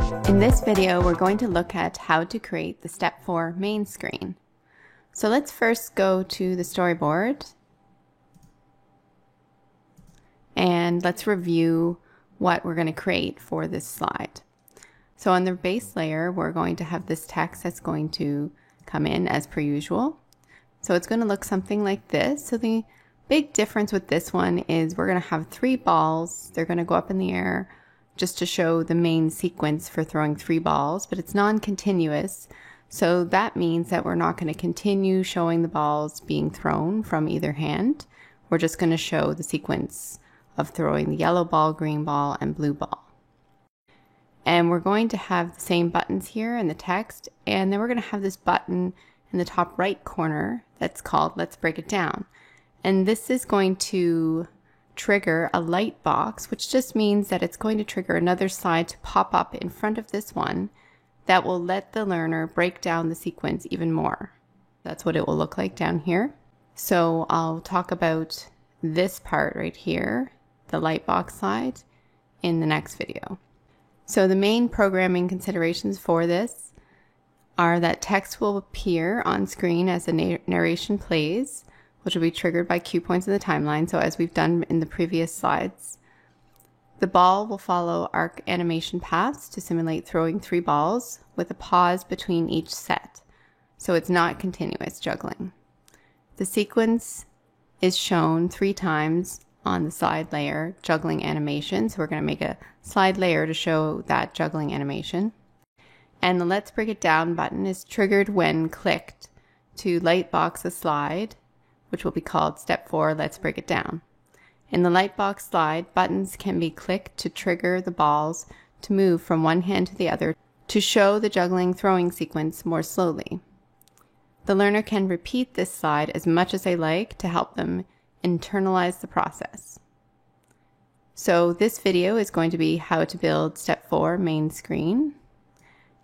In this video, we're going to look at how to create the Step 4 main screen. So let's first go to the storyboard and let's review what we're going to create for this slide. So on the base layer, we're going to have this text that's going to come in as per usual. So it's going to look something like this. So the big difference with this one is we're going to have 3 balls. They're going to go up in the air just to show the main sequence for throwing 3 balls, but it's non-continuous. So that means that we're not going to continue showing the balls being thrown from either hand. We're just going to show the sequence of throwing the yellow ball, green ball, and blue ball. And we're going to have the same buttons here in the text, and then we're going to have this button in the top right corner that's called Let's Break It Down. And this is going to trigger a light box, which just means that it's going to trigger another slide to pop up in front of this one that will let the learner break down the sequence even more. That's what it will look like down here. So I'll talk about this part right here, the light box slide, in the next video. So the main programming considerations for this are that text will appear on screen as the narration plays, which will be triggered by cue points in the timeline, so as we've done in the previous slides. The ball will follow arc animation paths to simulate throwing 3 balls with a pause between each set, so it's not continuous juggling. The sequence is shown 3 times on the slide layer juggling animation, so we're going to make a slide layer to show that juggling animation. And the Let's Break It Down button is triggered when clicked to lightbox a slide, which will be called Step 4 Let's Break It Down. In the lightbox slide, buttons can be clicked to trigger the balls to move from one hand to the other to show the juggling throwing sequence more slowly. The learner can repeat this slide as much as they like to help them internalize the process. So this video is going to be how to build Step 4 main screen,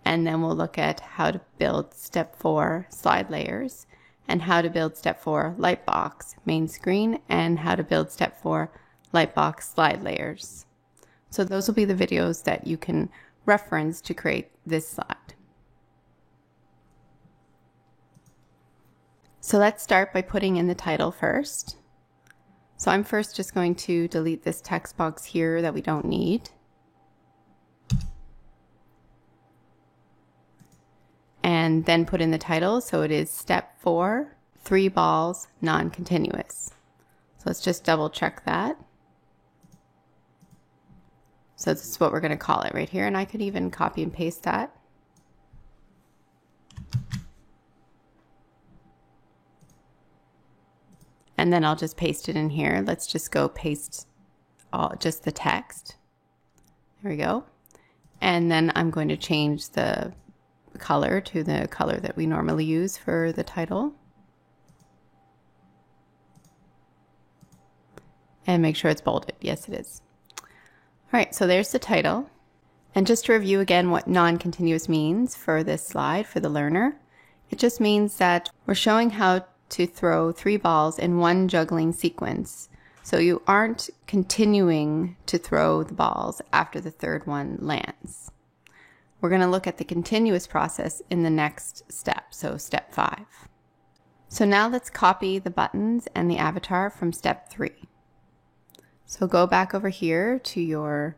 and then we'll look at how to build Step 4 slide layers, and how to build Step 4 Lightbox main screen, and how to build Step 4 Lightbox slide layers. So those will be the videos that you can reference to create this slide. So let's start by putting in the title first. So I'm first just going to delete this text box here that we don't need. And then put in the title, so it is Step 4, 3 balls, non-continuous. So let's just double check that. So this is what we're going to call it right here, and I could even copy and paste that. And then I'll just paste it in here. Let's just go paste just the text. There we go. And then I'm going to change the color to the color that we normally use for the title. And make sure it's bolded. Yes, it is. All right, so there's the title. And just to review again what non-continuous means for this slide for the learner, it just means that we're showing how to throw 3 balls in one juggling sequence. So you aren't continuing to throw the balls after the 3rd one lands. We're going to look at the continuous process in the next step, so Step 5. So now let's copy the buttons and the avatar from Step 3. So go back over here to your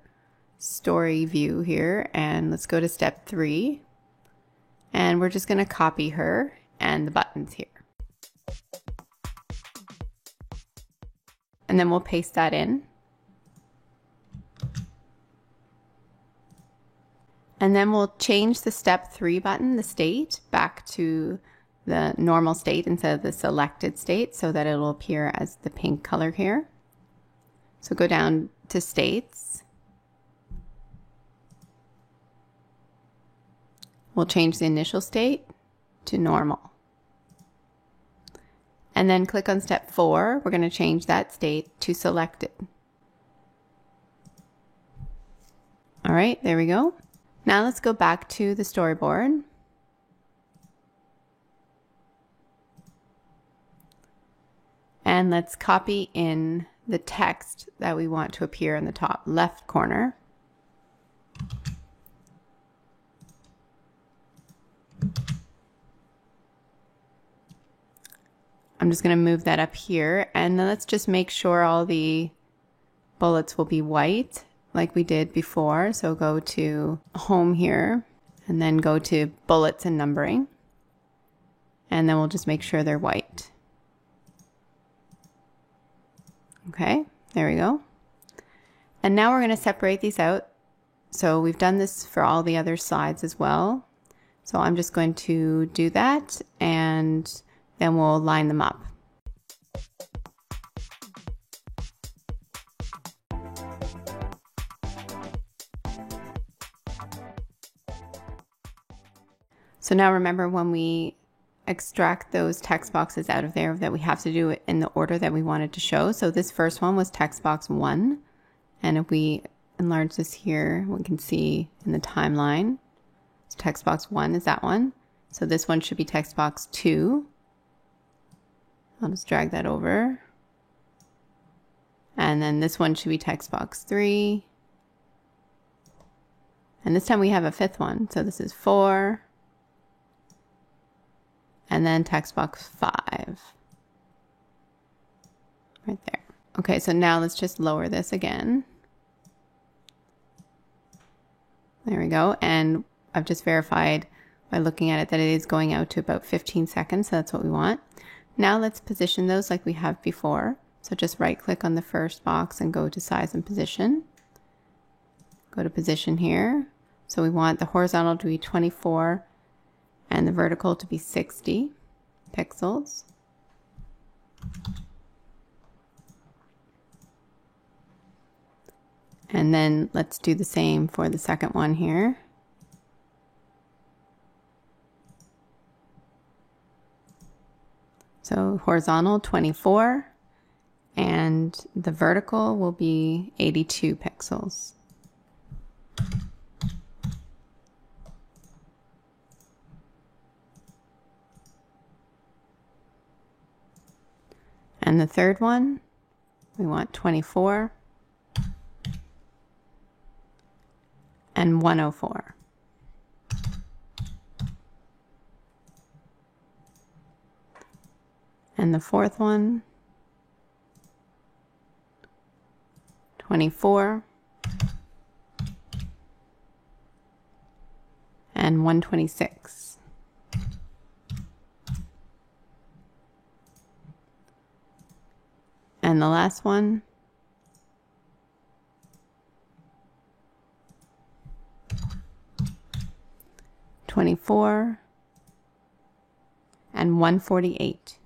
story view here, and let's go to Step 3. And we're just going to copy her and the buttons here. And then we'll paste that in. And then we'll change the Step 3 button, the state, back to the normal state instead of the selected state so that it'll appear as the pink color here. So go down to states. We'll change the initial state to normal. And then click on Step 4. We're going to change that state to selected. All right, there we go. Now let's go back to the storyboard. And let's copy in the text that we want to appear in the top left corner. I'm just going to move that up here, and then let's just make sure all the bullets will be white like we did before. So go to home here and then go to bullets and numbering, and then we'll just make sure they're white. Okay, there we go. And now we're going to separate these out. So we've done this for all the other slides as well. So I'm just going to do that, and then we'll line them up. So now remember, when we extract those text boxes out of there, that we have to do it in the order that we wanted to show. So this first one was text box 1. And if we enlarge this here, we can see in the timeline, so text box 1 is that one. So this one should be text box 2. I'll just drag that over. And then this one should be text box 3. And this time we have a 5th one. So this is 4. And then text box 5. Right there. Okay, so now let's just lower this again. There we go. And I've just verified by looking at it that it is going out to about 15 seconds. So that's what we want. Now let's position those like we have before. So just right click on the first box and go to size and position. Go to position here. So we want the horizontal to be 24 and the vertical to be 60 pixels. And then let's do the same for the second one here. So horizontal 24 and the vertical will be 82 pixels. And the third one, we want 24 and 104. And the fourth one, 24 and 126. And the last one, 24 and 148.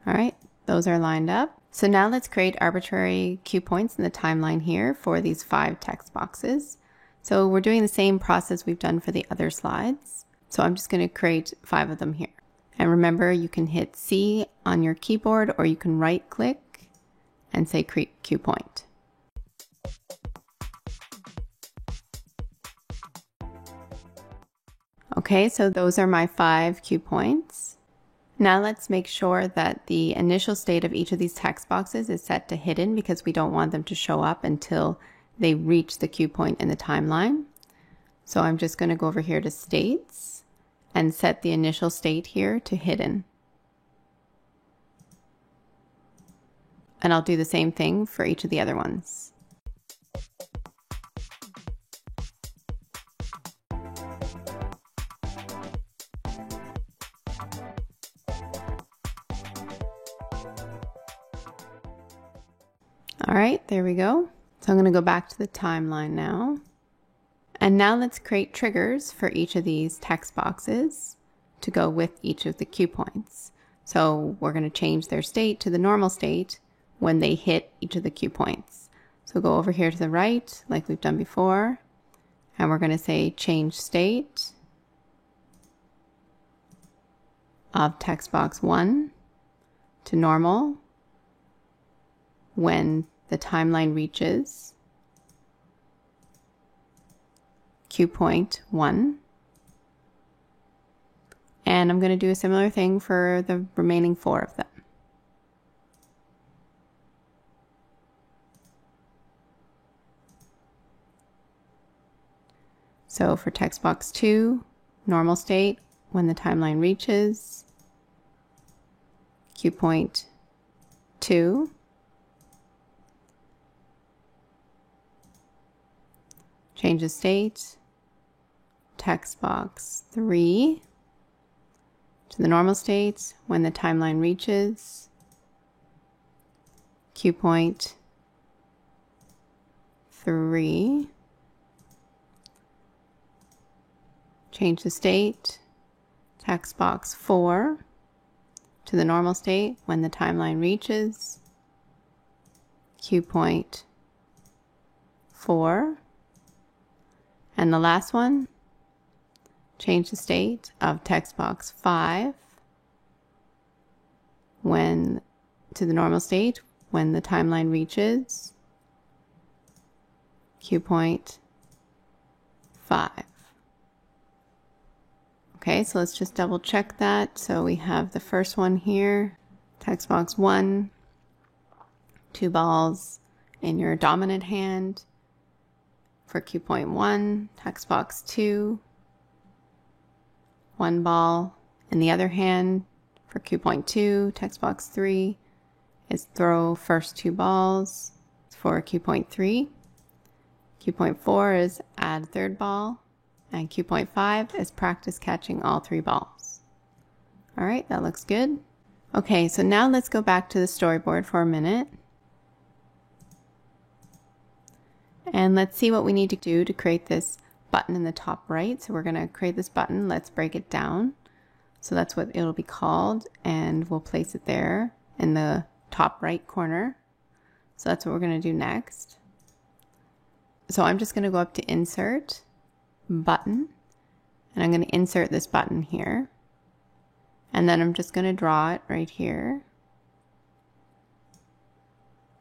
All right, those are lined up. So now let's create arbitrary cue points in the timeline here for these 5 text boxes. So we're doing the same process we've done for the other slides. So I'm just going to create 5 of them here. And remember, you can hit C on your keyboard, or you can right click and say create cue point. Okay, so those are my 5 cue points. Now let's make sure that the initial state of each of these text boxes is set to hidden, because we don't want them to show up until they reach the cue point in the timeline. So I'm just going to go over here to states and set the initial state here to hidden. And I'll do the same thing for each of the other ones. All right, there we go. So I'm going to go back to the timeline now. And now let's create triggers for each of these text boxes to go with each of the cue points. So we're going to change their state to the normal state when they hit each of the cue points. So go over here to the right, like we've done before, and we're going to say change state of text box 1 to normal when the timeline reaches cue point 1. And I'm going to do a similar thing for the remaining 4 of them. So for text box 2, normal state when the timeline reaches. Cue point 2. Change the state. Text box 3 to the normal state when the timeline reaches. Cue point 3. Change the state. Text box 4 to the normal state when the timeline reaches. Cue point 4. And the last one, change the state of text box 5 to the normal state when the timeline reaches. Cue point 5. Okay, so let's just double check that. So we have the first one here, text box 1, 2 balls in your dominant hand. For cue point 1, text box 2, 1 ball in the other hand. For cue point 2, text box 3 is throw first 2 balls. For cue point 3, cue point 4 is add third ball, and cue point 5 is practice catching all 3 balls. All right, that looks good. Okay, so now let's go back to the storyboard for a minute. And let's see what we need to do to create this button in the top right. So we're going to create this button. Let's break it down. So that's what it'll be called, and we'll place it there in the top right corner. So that's what we're going to do next. So I'm just going to go up to Insert, Button, and I'm going to insert this button here. And then I'm just going to draw it right here.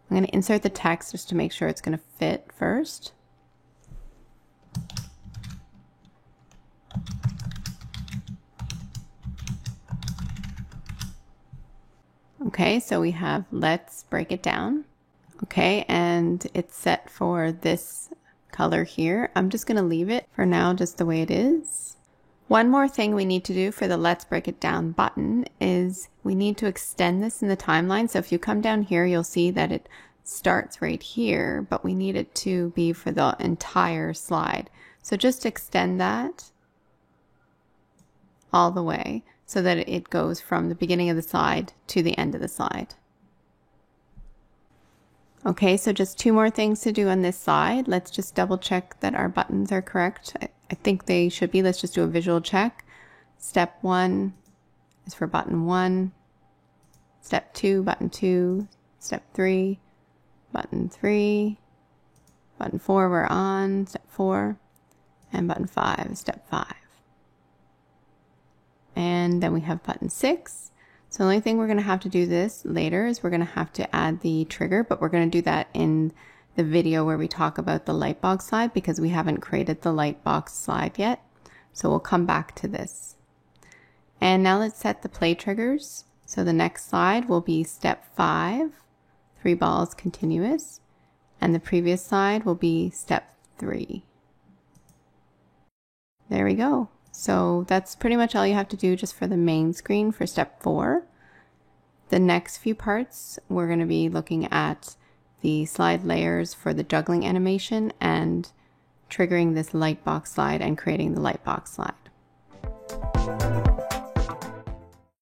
I'm going to insert the text just to make sure it's going to fit first. Okay, so we have let's break it down. Okay, and it's set for this color here. I'm just going to leave it for now just the way it is. One more thing we need to do for the let's break it down button is we need to extend this in the timeline. So if you come down here, you'll see that it starts right here, but we need it to be for the entire slide. So just extend that all the way so that it goes from the beginning of the slide to the end of the slide. Okay, so just 2 more things to do on this side. Let's just double check that our buttons are correct. I think they should be. Let's just do a visual check. Step 1 is for button 1. Step 2, button 2. Step 3, button 3. Button 4, we're on. Step 4. And button 5 is step 5. And then we have button 6. So the only thing we're going to have to do this later is we're going to have to add the trigger, but we're going to do that in the video where we talk about the Lightbox slide because we haven't created the Lightbox slide yet. So we'll come back to this. And now let's set the play triggers. So the next slide will be step 5, 3 balls continuous, and the previous slide will be step 3. There we go. So that's pretty much all you have to do just for the main screen for step 4. The next few parts, we're going to be looking at the slide layers for the juggling animation and triggering this Lightbox slide and creating the Lightbox slide.